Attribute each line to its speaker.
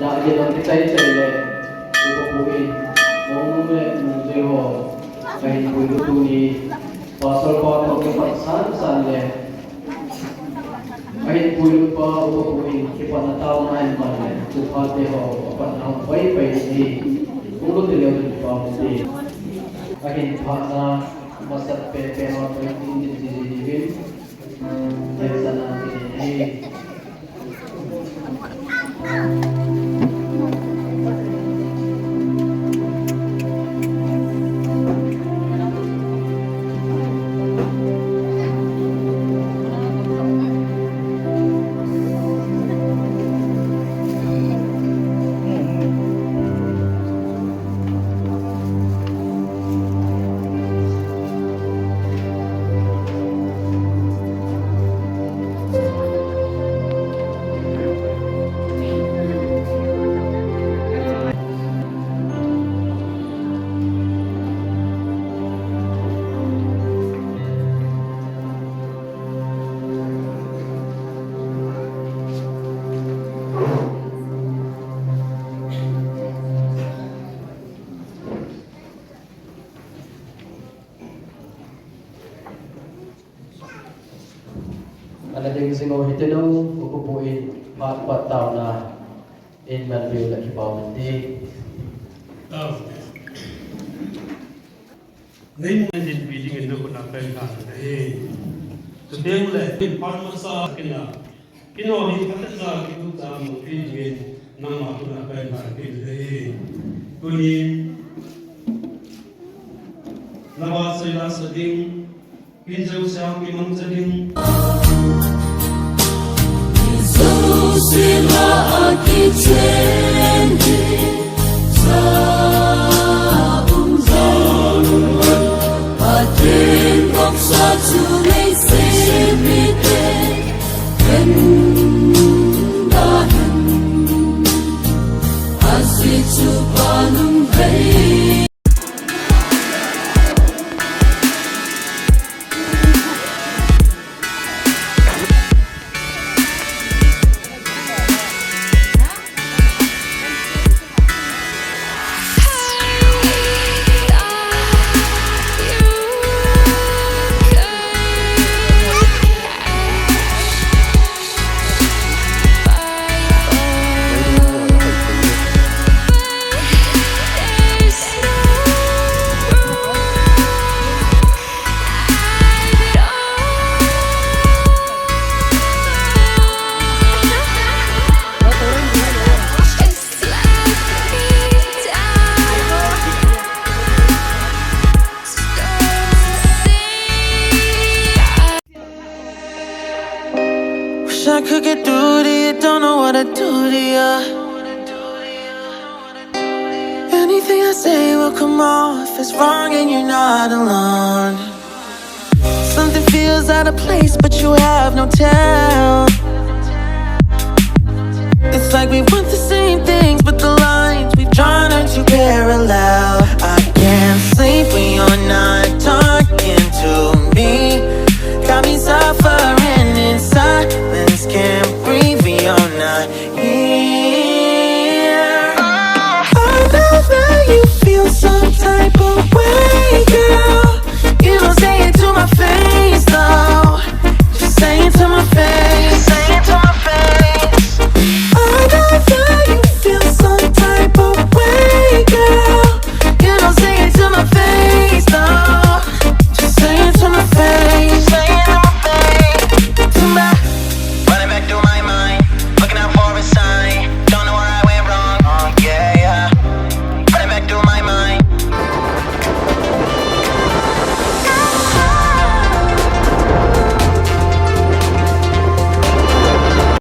Speaker 1: Dahil ang hite-hite upupuin mong ho kahit puluto ni pasal pa pagkapatsan kahit pulot pa upupuin ipanataw na man upate ho apat na pay ni pulot nila pa hindi kahit pa na masat pepe ho hindi didivin dahil sa natin Alating singo hitinong upupuin pat tao na in Gl.Letminthang Timothy
Speaker 2: Nên mình bị những người con phải làm đấy. Từ đây là tin phát mà sao cái nào cái nào thì phát ra cái lúc ra một cái chuyện nằm mà con phải làm cái đấy. Cô nhìn là ba xây ra sự tình cái dấu sao cái mong gia đình.
Speaker 3: Dấu xin là cái chuyện Trên góc xa chú lấy xe bị tên Gần đá hình Hãy subscribe cho kênh Gl.Letminthang Timothy
Speaker 4: Wish I could get through to you, don't know what I do to you. Anything I say will come off as wrong and you're not alone. Something feels out of place but you have no tell. It's like we want the same things but the lines we've drawn are too parallel. I can't sleep when you're not talking to me. Got me suffering in silence, can't breathe when you're not here. I know that you feel some type of way, girl. You don't say it to my face though, just say it to